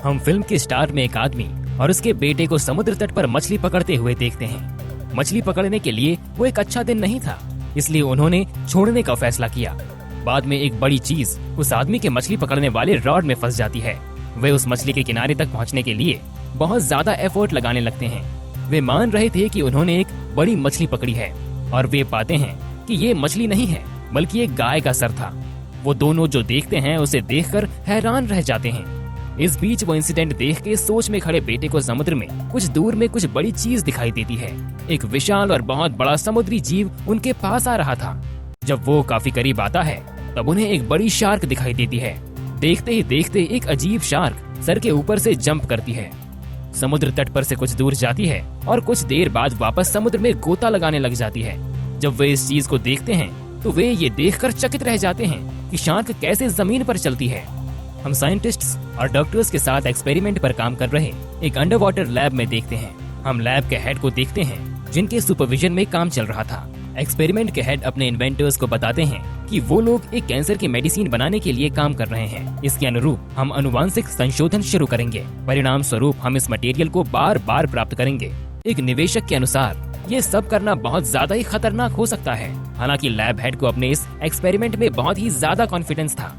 हम फिल्म के स्टार्ट में एक आदमी और उसके बेटे को समुद्र तट पर मछली पकड़ते हुए देखते हैं। मछली पकड़ने के लिए वो एक अच्छा दिन नहीं था, इसलिए उन्होंने छोड़ने का फैसला किया। बाद में एक बड़ी चीज उस आदमी के मछली पकड़ने वाले रॉड में फंस जाती है। वे उस मछली के किनारे तक पहुंचने के लिए बहुत ज्यादा एफर्ट लगाने लगते हैं। वे मान रहे थे कि उन्होंने एक बड़ी मछली पकड़ी है और वे पाते हैं कि ये मछली नहीं है बल्कि एक गाय का सर था। वो दोनों जो देखते हैं उसे देखकर हैरान रह जाते हैं। इस बीच वो इंसिडेंट देख के सोच में खड़े बेटे को समुद्र में कुछ दूर में कुछ बड़ी चीज दिखाई देती है। एक विशाल और बहुत बड़ा समुद्री जीव उनके पास आ रहा था। जब वो काफी करीब आता है तब उन्हें एक बड़ी शार्क दिखाई देती है। देखते ही देखते एक अजीब शार्क सर के ऊपर से जंप करती है, समुद्र तट पर से कुछ दूर जाती है और कुछ देर बाद वापस समुद्र में गोता लगाने लग जाती है। जब वे इस चीज को देखते हैं तो वे ये देखकर चकित रह जाते हैं कि शार्क कैसे जमीन पर चलती है। हम साइंटिस्ट्स और डॉक्टर्स के साथ एक्सपेरिमेंट पर काम कर रहे एक अंडर वाटर लैब में देखते हैं। हम लैब के हेड को देखते हैं जिनके सुपरविजन में काम चल रहा था। एक्सपेरिमेंट के हेड अपने इन्वेंटर्स को बताते हैं कि वो लोग एक कैंसर की मेडिसिन बनाने के लिए काम कर रहे हैं। इसके अनुरूप हम अनुवांशिक संशोधन शुरू करेंगे। परिणाम स्वरूप हम इस मटेरियल को बार बार प्राप्त करेंगे। एक निवेशक के अनुसार ये सब करना बहुत ज्यादा ही खतरनाक हो सकता है। हालांकि लैब हेड को अपने इस एक्सपेरिमेंट में बहुत ही ज्यादा कॉन्फिडेंस था।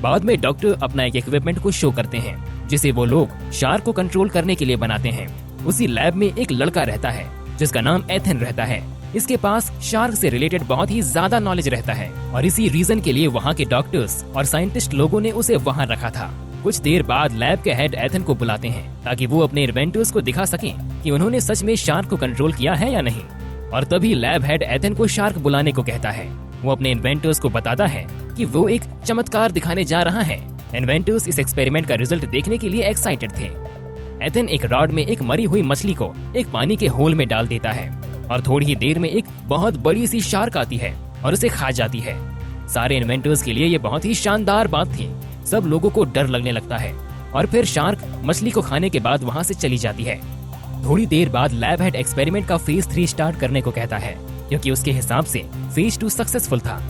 बाद में डॉक्टर अपना एक इक्विपमेंट को शो करते हैं जिसे वो लोग शार्क को कंट्रोल करने के लिए बनाते हैं। उसी लैब में एक लड़का रहता है जिसका नाम एथन रहता है। इसके पास शार्क से रिलेटेड बहुत ही ज्यादा नॉलेज रहता है और इसी रीजन के लिए वहाँ के डॉक्टर्स और साइंटिस्ट लोगों ने उसे वहाँ रखा था। कुछ देर बाद लैब के हेड एथन को बुलाते हैं ताकि वो अपने इन्वेंटर्स को दिखा सकें कि उन्होंने सच में शार्क को कंट्रोल किया है या नहीं। और तभी लैब हेड एथन को शार्क बुलाने को कहता है। वो अपने इन्वेंटर्स को बताता है कि वो एक चमत्कार दिखाने जा रहा है। इन्वेंटर्स इस एक्सपेरिमेंट का रिजल्ट देखने के लिए एक्साइटेड थे। एथन एक रॉड में एक मरी हुई मछली को एक पानी के होल में डाल देता है और थोड़ी ही देर में एक बहुत बड़ी सी शार्क आती है और उसे खा जाती है। सारे इन्वेंटर्स के लिए ये बहुत ही शानदार बात थी। सब लोगों को डर लगने लगता है और फिर शार्क मछली को खाने के बाद वहाँ से चली जाती है। थोड़ी देर बाद लैब हेड एक्सपेरिमेंट का फेज 3 स्टार्ट करने को कहता है क्योंकि उसके हिसाब से फेज 2 सक्सेसफुल था।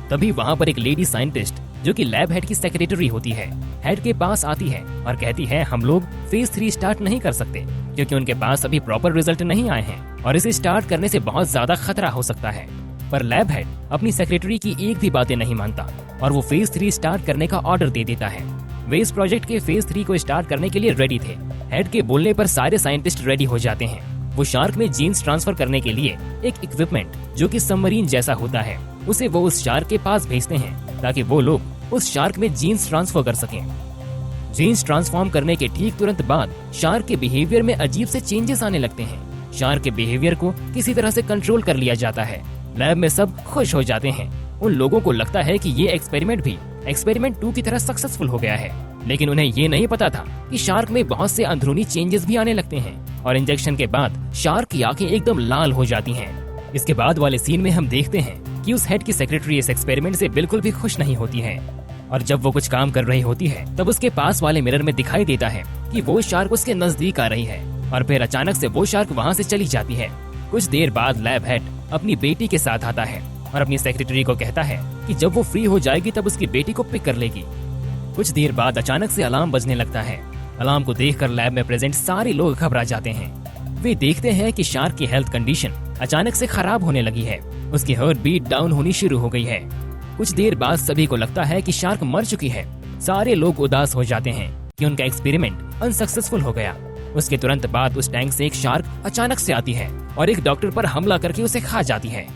तभी वहाँ पर एक लेडी साइंटिस्ट जो कि लैब हेड की सेक्रेटरी होती है हेड के पास आती है और कहती है हम लोग फेज 3 स्टार्ट नहीं कर सकते क्योंकि उनके पास अभी प्रॉपर रिजल्ट नहीं आए हैं और इसे स्टार्ट करने से बहुत ज्यादा खतरा हो सकता है। पर लैब हेड अपनी सेक्रेटरी की एक भी बातें नहीं मानता और वो फेज 3 स्टार्ट करने का ऑर्डर दे देता है। वे इस प्रोजेक्ट के फेज 3 को स्टार्ट करने के लिए रेडी थे। हेड के बोलने पर सारे साइंटिस्ट रेडी हो जाते हैं। वो शार्क में जीन्स ट्रांसफर करने के लिए एक इक्विपमेंट जो कि सबमरीन जैसा होता है उसे वो उस शार्क के पास भेजते हैं ताकि वो लोग उस शार्क में जीन्स ट्रांसफर कर सकें। जीन्स ट्रांसफॉर्म करने के ठीक तुरंत बाद शार्क के बिहेवियर में अजीब से चेंजेस आने लगते हैं। शार्क के बिहेवियर को किसी तरह से कंट्रोल कर लिया जाता है। लैब में सब खुश हो जाते हैं। उन लोगों को लगता है कि ये एक्सपेरिमेंट भी एक्सपेरिमेंट 2 की तरह सक्सेसफुल हो गया है, लेकिन उन्हें ये नहीं पता था कि शार्क में बहुत से अंदरूनी चेंजेस भी आने लगते हैं और इंजेक्शन के बाद शार्क की आंखें एकदम लाल हो जाती हैं। इसके बाद वाले सीन में हम देखते हैं कि उस हेड की सेक्रेटरी इस एक्सपेरिमेंट से बिल्कुल भी खुश नहीं होती है और जब वो कुछ काम कर रही होती है तब उसके पास वाले मिरर में दिखाई देता है कि वो शार्क उसके नजदीक आ रही है और फिर अचानक से वो शार्क वहाँ से चली जाती है। कुछ देर बाद लैब हेड अपनी बेटी के साथ आता है और अपनी सेक्रेटरी को कहता है कि जब वो फ्री हो जाएगी तब उसकी बेटी को पिक कर लेगी। कुछ देर बाद अचानक से अलार्म बजने लगता है। अलार्म को देखकर लैब में प्रेजेंट सारे लोग घबरा जाते हैं। वे देखते हैं कि शार्क की हेल्थ कंडीशन अचानक से खराब होने लगी है। उसकी हार्ट बीट डाउन होनी शुरू हो गई है। कुछ देर बाद सभी को लगता है कि शार्क मर चुकी है। सारे लोग उदास हो जाते हैं कि उनका एक्सपेरिमेंट अनसक्सेसफुल हो गया। उसके तुरंत बाद उस टैंक से एक शार्क अचानक से आती है और एक डॉक्टर पर हमला करके उसे खा जाती है।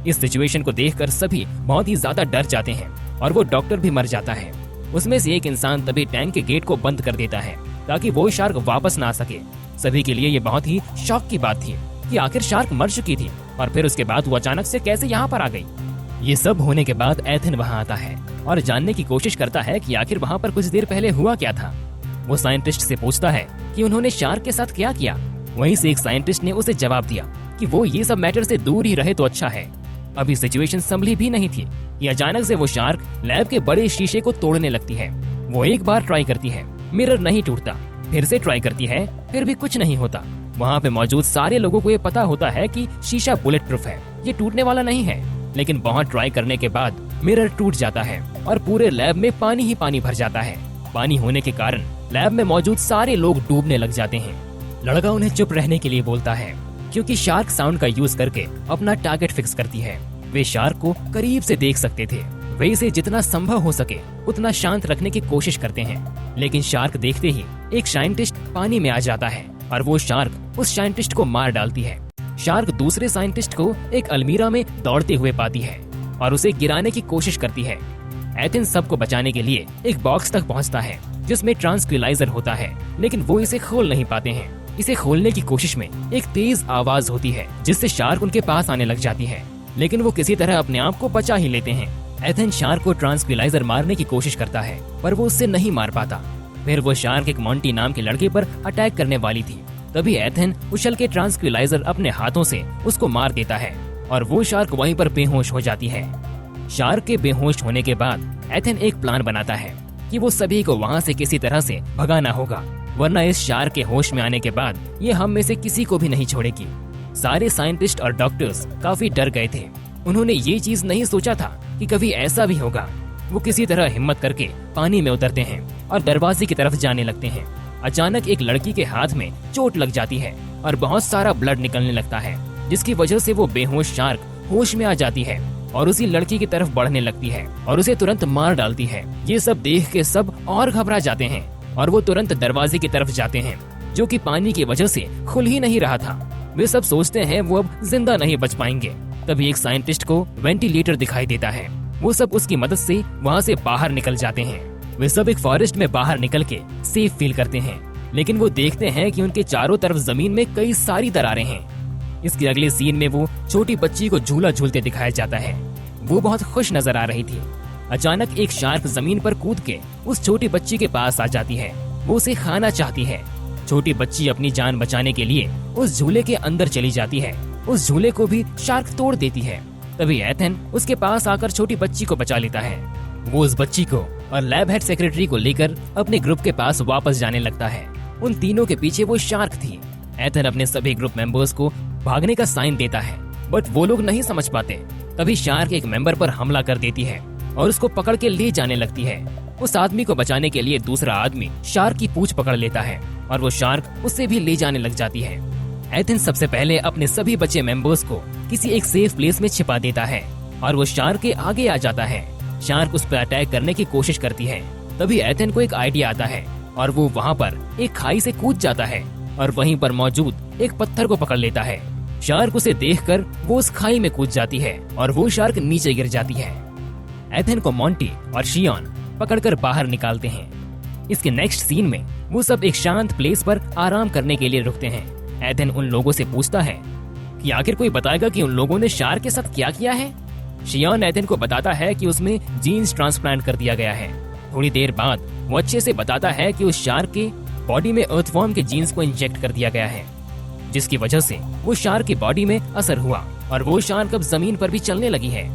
इस सिचुएशन को देखकर सभी बहुत ही ज्यादा डर जाते हैं और वो डॉक्टर भी मर जाता है। उसमें से एक इंसान तभी टैंक के गेट को बंद कर देता है ताकि वो शार्क वापस ना आ सके। सभी के लिए ये बहुत ही शॉक की बात थी कि आखिर शार्क मर चुकी थी और फिर उसके बाद वो अचानक से कैसे यहाँ पर आ गई। ये सब होने के बाद एथन वहाँ आता है और जानने की कोशिश करता है कि आखिर वहाँ पर कुछ देर पहले हुआ क्या था। वो साइंटिस्ट से पूछता है कि उन्होंने शार्क के साथ क्या किया। वहीं से एक साइंटिस्ट ने उसे जवाब दिया कि वो ये सब मैटर से दूर ही रहे तो अच्छा है। अभी सिचुएशन संभली भी नहीं थी कि अचानक से वो शार्क लैब के बड़े शीशे को तोड़ने लगती है। वो एक बार ट्राई करती है, मिरर नहीं टूटता। फिर से ट्राई करती है, फिर भी कुछ नहीं होता। वहाँ पे मौजूद सारे लोगों को ये पता होता है कि शीशा बुलेट प्रूफ है, ये टूटने वाला नहीं है। लेकिन बहुत ट्राई करने के बाद मिरर टूट जाता है और पूरे लैब में पानी ही पानी भर जाता है। पानी होने के कारण लैब में मौजूद सारे लोग डूबने लग जाते हैं। लड़का उन्हें चुप रहने के लिए बोलता है क्योंकि शार्क साउंड का यूज करके अपना टारगेट फिक्स करती है। वे शार्क को करीब से देख सकते थे। वे इसे जितना संभव हो सके उतना शांत रखने की कोशिश करते हैं, लेकिन शार्क देखते ही एक साइंटिस्ट पानी में आ जाता है और वो शार्क उस साइंटिस्ट को मार डालती है। शार्क दूसरे साइंटिस्ट को एक अलमीरा में दौड़ते हुए पाती है और उसे गिराने की कोशिश करती है। एथेन सबको बचाने के लिए एक बॉक्स तक पहुंचता है जिसमें ट्रांसक्विलाइजर होता है, लेकिन वो इसे खोल नहीं पाते हैं। इसे खोलने की कोशिश में एक तेज आवाज होती है जिससे शार्क उनके पास आने लग जाती है, लेकिन वो किसी तरह अपने आप को बचा ही लेते हैं। एथेन शार्क को ट्रांसक्विलाइजर मारने की कोशिश करता है पर वो उससे नहीं मार पाता। फिर वो शार्क एक मॉन्टी नाम के लड़के पर अटैक करने वाली थी, तभी एथेन उछल के ट्रांसक्विलाइजर अपने हाथों से उसको मार देता है और वो शार्क वहीं पर बेहोश हो जाती है। शार्क के बेहोश होने के बाद एथेन एक प्लान बनाता है कि वो सभी को वहाँ से किसी तरह से भगाना होगा, वरना इस शार्क के होश में आने के बाद ये हम में से किसी को भी नहीं छोड़ेगी। सारे साइंटिस्ट और डॉक्टर्स काफी डर गए थे। उन्होंने ये चीज नहीं सोचा था कि कभी ऐसा भी होगा। वो किसी तरह हिम्मत करके पानी में उतरते हैं और दरवाजे की तरफ जाने लगते हैं। अचानक एक लड़की के हाथ में चोट लग जाती है और बहुत सारा ब्लड निकलने लगता है, जिसकी वजह से वो बेहोश शार्क होश में आ जाती है और उसी लड़की की तरफ बढ़ने लगती है और उसे तुरंत मार डालती है। ये सब देख के सब और घबरा जाते हैं और वो तुरंत दरवाजे की तरफ जाते हैं, जो कि पानी की वजह से खुल ही नहीं रहा था। वे सब सोचते हैं वो अब जिंदा नहीं बच पाएंगे। तभी एक साइंटिस्ट को वेंटिलेटर दिखाई देता है। वो सब उसकी मदद से वहाँ से बाहर निकल जाते हैं। वे सब एक फॉरेस्ट में बाहर निकल के सेफ फील करते हैं, लेकिन वो देखते हैं कि उनके चारों तरफ जमीन में कई सारी दरारें हैं। इसके अगले सीन में वो छोटी बच्ची को झूला झूलते दिखाया जाता है। वो बहुत खुश नजर आ रही थी। अचानक एक शार्क जमीन पर कूद के उस छोटी बच्ची के पास आ जाती है। वो उसे खाना चाहती है। छोटी बच्ची अपनी जान बचाने के लिए उस झूले के अंदर चली जाती है। उस झूले को भी शार्क तोड़ देती है। तभी एथेन उसके पास आकर छोटी बच्ची को बचा लेता है। वो उस बच्ची को और लैब हेड सेक्रेटरी को लेकर अपने ग्रुप के पास वापस जाने लगता है। उन तीनों के पीछे वो शार्क थी। एथेन अपने सभी ग्रुप मेंबर्स को भागने का साइन देता है, बट वो लोग नहीं समझ पाते। तभी शार्क एक मेंबर पर हमला कर देती है और उसको पकड़ के ले जाने लगती है। उस आदमी को बचाने के लिए दूसरा आदमी शार्क की पूंछ पकड़ लेता है और वो शार्क उससे भी ले जाने लग जाती है। एथेन सबसे पहले अपने सभी बचे मेंबर्स को किसी एक सेफ प्लेस में छिपा देता है और वो शार्क के आगे आ जाता है। शार्क उस पर अटैक करने की कोशिश करती है। तभी एथेन को एक आइडिया आता है और वो वहाँ पर एक खाई से कूद जाता है और वहीं पर मौजूद एक पत्थर को पकड़ लेता है। शार्क उसे देखकर वो उस खाई में कूद जाती है और वो शार्क नीचे गिर जाती है। एथेन को मॉन्टी और शियोन पकड़कर बाहर निकालते हैं। इसके नेक्स्ट सीन में वो सब एक शांत प्लेस पर आराम करने के लिए रुकते हैं। एथेन उन लोगों से पूछता है कि आखिर कोई बताएगा कि उन लोगों ने शार्क के साथ क्या किया है। शियोन एथेन को बताता है कि उसमें जीन्स ट्रांसप्लांट कर दिया गया है। थोड़ी देर बाद वो अच्छे से बताता है कि उस शार्क के बॉडी में अर्थवॉर्म के जीन्स को इंजेक्ट कर दिया गया है, जिसकी वजह से वो शार्क की बॉडी में असर हुआ और वो शार्क अब जमीन पर भी चलने लगी है।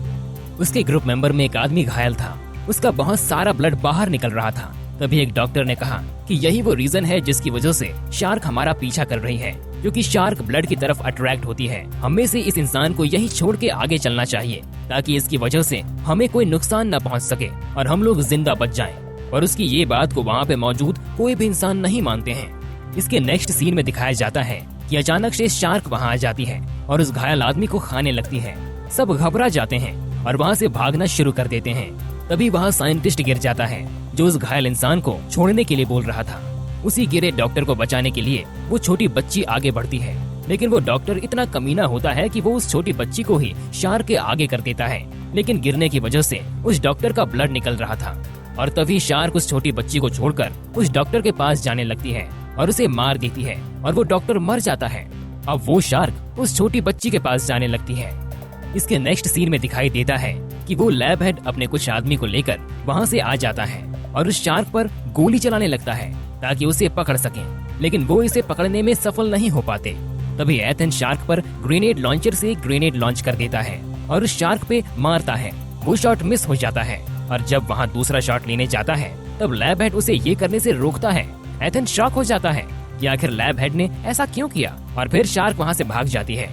उसके ग्रुप मेंबर में एक आदमी घायल था। उसका बहुत सारा ब्लड बाहर निकल रहा था। तभी एक डॉक्टर ने कहा कि यही वो रीजन है जिसकी वजह से शार्क हमारा पीछा कर रही है, क्योंकि शार्क ब्लड की तरफ अट्रैक्ट होती है। हमें से इस इंसान को यही छोड़ के आगे चलना चाहिए ताकि इसकी वजह से हमें कोई नुकसान न पहुंच सके और हम लोग जिंदा बच जाएं। और उसकी ये बात को वहाँ पे मौजूद कोई भी इंसान नहीं मानते हैं। इसके नेक्स्ट सीन में दिखाया जाता है कि अचानक से शार्क वहाँ आ जाती है और उस घायल आदमी को खाने लगती है। सब घबरा जाते हैं और वहाँ से भागना शुरू कर देते हैं। तभी वहाँ साइंटिस्ट गिर जाता है जो उस घायल इंसान को छोड़ने के लिए बोल रहा था। उसी गिरे डॉक्टर को बचाने के लिए वो छोटी बच्ची आगे बढ़ती है, लेकिन वो डॉक्टर इतना कमीना होता है कि वो उस छोटी बच्ची को ही शार्क के आगे कर देता है। लेकिन गिरने की वजह से उस डॉक्टर का ब्लड निकल रहा था और तभी शार्क उस छोटी बच्ची को छोड़कर उस डॉक्टर के पास जाने लगती है और उसे मार देती है और वो डॉक्टर मर जाता है। अब वो शार्क उस छोटी बच्ची के पास जाने लगती है। इसके नेक्स्ट सीन में दिखाई देता है कि वो लैब हेड अपने कुछ आदमी को लेकर वहाँ से आ जाता है और उस शार्क पर गोली चलाने लगता है ताकि उसे पकड़ सके, लेकिन वो इसे पकड़ने में सफल नहीं हो पाते। तभी एथेन शार्क पर ग्रेनेड लॉन्चर से ग्रेनेड लॉन्च कर देता है और उस शार्क पे मारता है। वो शॉट मिस हो जाता है और जब वहाँ दूसरा शॉट लेने जाता है तब लैब हेड उसे ये करने से रोकता है। एथेन शॉक हो जाता है कि आखिर लैब हेड ने ऐसा क्यों किया और फिर शार्क वहाँ से भाग जाती है।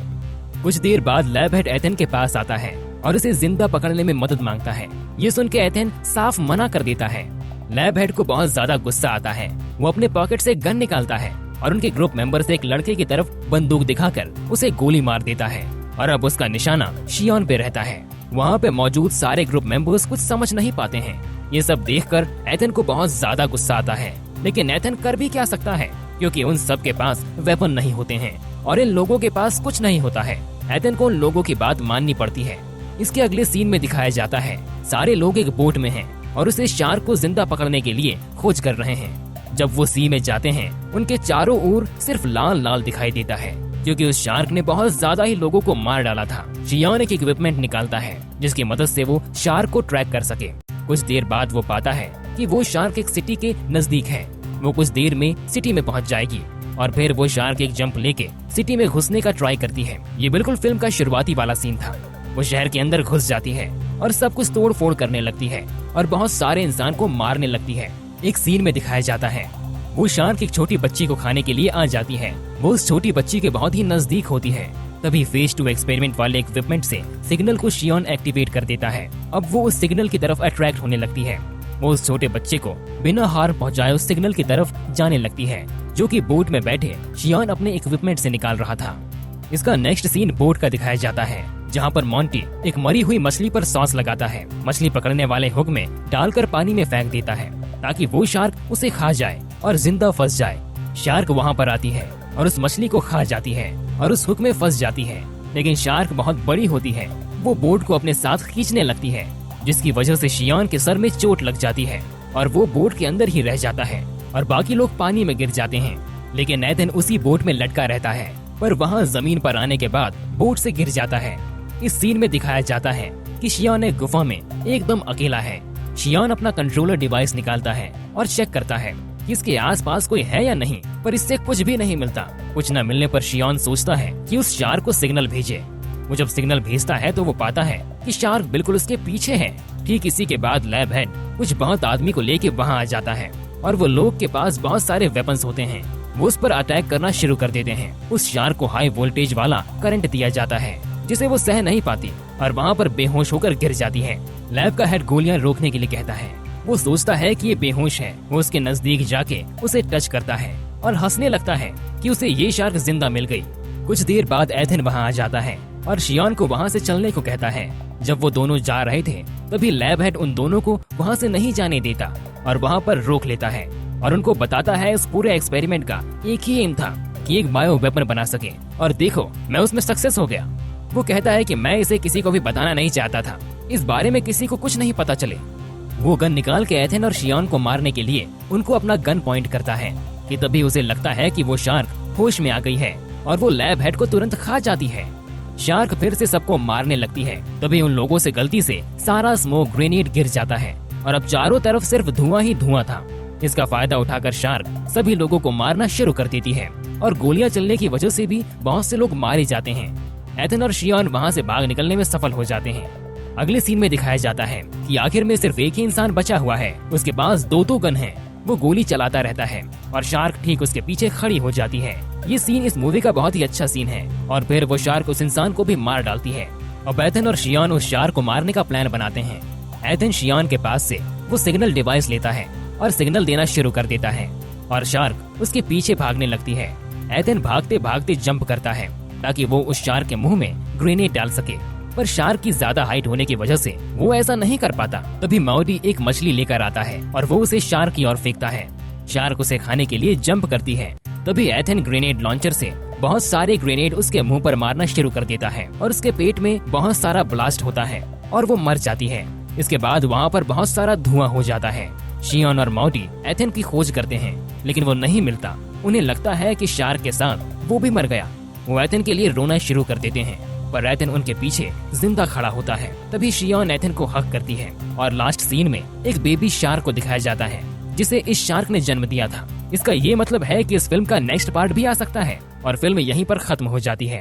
कुछ देर बाद लैब हेड एथेन के पास आता है और उसे जिंदा पकड़ने में मदद मांगता है। ये सुन के एथेन साफ मना कर देता है। लैब हेड को बहुत ज्यादा गुस्सा आता है। वो अपने पॉकेट से गन निकालता है और उनके ग्रुप मेंबर से एक लड़के की तरफ बंदूक दिखाकर उसे गोली मार देता है और अब उसका निशाना शियॉन पे रहता है। वहाँ पे मौजूद सारे ग्रुप मेंबर्स कुछ समझ नहीं पाते हैं। ये सब देखकर एथन को बहुत ज्यादा गुस्सा आता है, लेकिन एथन कर भी क्या सकता है क्योंकि उन सब के पास वेपन नहीं होते हैं और इन लोगों के पास कुछ नहीं होता है। एथन को उन लोगों की बात माननी पड़ती है। इसके अगले सीन में दिखाया जाता है सारे लोग एक बोट में हैं और उसे शार्क को जिंदा पकड़ने के लिए खोज कर रहे हैं। जब वो सी में जाते हैं उनके चारों ओर सिर्फ लाल लाल दिखाई देता है क्योंकि उस शार्क ने बहुत ज्यादा ही लोगों को मार डाला था। शियॉन एक इक्विपमेंट निकालता है जिसकी मदद से वो शार्क को ट्रैक कर सके। कुछ देर बाद वो पाता है कि वो शार्क एक सिटी के नजदीक है। वो कुछ देर में सिटी में पहुंच जाएगी और फिर वो शार्क एक जंप लेके सिटी में घुसने का ट्राई करती है। ये बिल्कुल फिल्म का शुरुआती वाला सीन था। वो शहर के अंदर घुस जाती है और सब कुछ तोड़ फोड़ करने लगती है और बहुत सारे इंसान को मारने लगती है। एक सीन में दिखाया जाता है वो शार्क एक छोटी बच्ची को खाने के लिए आ जाती है। वो उस छोटी बच्ची के बहुत ही नजदीक होती है। तभी फेज 2 एक्सपेरिमेंट वाले इक्विपमेंट से सिग्नल को शियॉन एक्टिवेट कर देता है। अब वो उस सिग्नल की तरफ अट्रैक्ट होने लगती है। वो उस छोटे बच्चे को बिना हार्म पहुंचाए उस सिग्नल की तरफ जाने लगती है जो कि बोट में बैठे शियॉन अपने इक्विपमेंट से निकाल रहा था। इसका नेक्स्ट सीन बोट का दिखाया जाता है जहाँ पर मॉन्टी एक मरी हुई मछली पर सॉस लगाता है। मछली पकड़ने वाले हुक में डालकर पानी में फेंक देता है ताकि वो शार्क उसे खा जाए और जिंदा फंस जाए। शार्क वहाँ पर आती है और उस मछली को खा जाती है और उस हुक में फंस जाती है, लेकिन शार्क बहुत बड़ी होती है। वो बोट को अपने साथ खींचने लगती है जिसकी वजह से शियॉन के सर में चोट लग जाती है और वो बोट के अंदर ही रह जाता है और बाकी लोग पानी में गिर जाते हैं। लेकिन एथन उसी बोट में लटका रहता है पर वहाँ जमीन पर आने के बाद बोट से गिर जाता है। इस सीन में दिखाया जाता है कि शियॉन एक गुफा में एकदम अकेला है। शियॉन अपना कंट्रोलर डिवाइस निकालता है और चेक करता है कि इसके आसपास कोई है या नहीं, पर इससे कुछ भी नहीं मिलता। कुछ न मिलने पर शियॉन सोचता है कि उस शार्क को सिग्नल भेजे। वो जब सिग्नल भेजता है तो वो पाता है कि शार्क बिल्कुल उसके पीछे है। ठीक इसी के बाद लैब हेड कुछ बहुत आदमी को लेके वहाँ आ जाता है और वो लोग के पास बहुत सारे वेपन्स होते हैं। वो उस पर अटैक करना शुरू कर देते हैं। उस शार्क को हाई वोल्टेज वाला करंट दिया जाता है जिसे वो सह नहीं पाती और वहाँ पर बेहोश होकर गिर जाती है। लैब का हेड गोलियां रोकने के लिए कहता है। वो सोचता है कि ये बेहोश है। वो उसके नजदीक जाके उसे टच करता है और हंसने लगता है कि उसे ये शार्क जिंदा मिल गई। कुछ देर बाद एथन वहाँ आ जाता है और शियॉन को वहाँ से चलने को कहता है। जब वो दोनों जा रहे थे तभी लैब हेड उन दोनों को वहाँ से नहीं जाने देता और वहाँ पर रोक लेता है और उनको बताता है इस पूरे एक्सपेरिमेंट का एक ही एम था कि एक बायो वेपन बना सके और देखो मैं उसमें सक्सेस हो गया। वो कहता है कि मैं इसे किसी को भी बताना नहीं चाहता था, इस बारे में किसी को कुछ नहीं पता चले। वो गन निकाल के एथन और शियॉन को मारने के लिए उनको अपना गन पॉइंट करता है कि तभी उसे लगता है कि वो शार्क होश में आ गई है और वो लैब हेड को तुरंत खा जाती है। शार्क फिर से सबको मारने लगती है। तभी उन लोगों से गलती से सारा स्मोक ग्रेनेड गिर जाता है और अब चारों तरफ सिर्फ धुआं ही धुआं था। इसका फायदा उठाकर शार्क सभी लोगों को मारना शुरू कर देती है और गोलियां चलने की वजह से भी बहुत से लोग मारे जाते हैं। एथन और शियॉन वहाँ से भाग निकलने में सफल हो जाते हैं। अगले सीन में दिखाया जाता है कि आखिर में सिर्फ एक ही इंसान बचा हुआ है। उसके पास दो गन है। वो गोली चलाता रहता है और शार्क ठीक उसके पीछे खड़ी हो जाती है। ये सीन इस मूवी का बहुत ही अच्छा सीन है और फिर वो शार्क उस इंसान को भी मार डालती है। अब एथन और शियॉन उस शार्क को मारने का प्लान बनाते हैं। एथन शियॉन के पास से वो सिग्नल डिवाइस लेता है और सिग्नल देना शुरू कर देता है और शार्क उसके पीछे भागने लगती है। एथन भागते भागते जंप करता है ताकि वो उस शार्क के मुंह में ग्रेनेड डाल सके, पर शार्क की ज्यादा हाइट होने की वजह से वो ऐसा नहीं कर पाता। तभी मौडी एक मछली लेकर आता है और वो उसे शार्क की ओर फेंकता है। शार्क उसे खाने के लिए जंप करती है। तभी एथन ग्रेनेड लॉन्चर से बहुत सारे ग्रेनेड उसके मुंह पर मारना शुरू कर देता है और उसके पेट में बहुत सारा ब्लास्ट होता है और वो मर जाती है। इसके बाद वहाँ पर बहुत सारा धुआं हो जाता है। शियॉन और मौडी एथन की खोज करते हैं लेकिन वो नहीं मिलता। उन्हें लगता है कि शार्क के साथ वो भी मर गया। वो एथन के लिए रोना शुरू कर देते हैं पर एथन उनके पीछे जिंदा खड़ा होता है। तभी शियॉन एथन को हक करती है और लास्ट सीन में एक बेबी शार्क को दिखाया जाता है जिसे इस शार्क ने जन्म दिया था। इसका ये मतलब है कि इस फिल्म का नेक्स्ट पार्ट भी आ सकता है और फिल्म यहीं पर खत्म हो जाती है।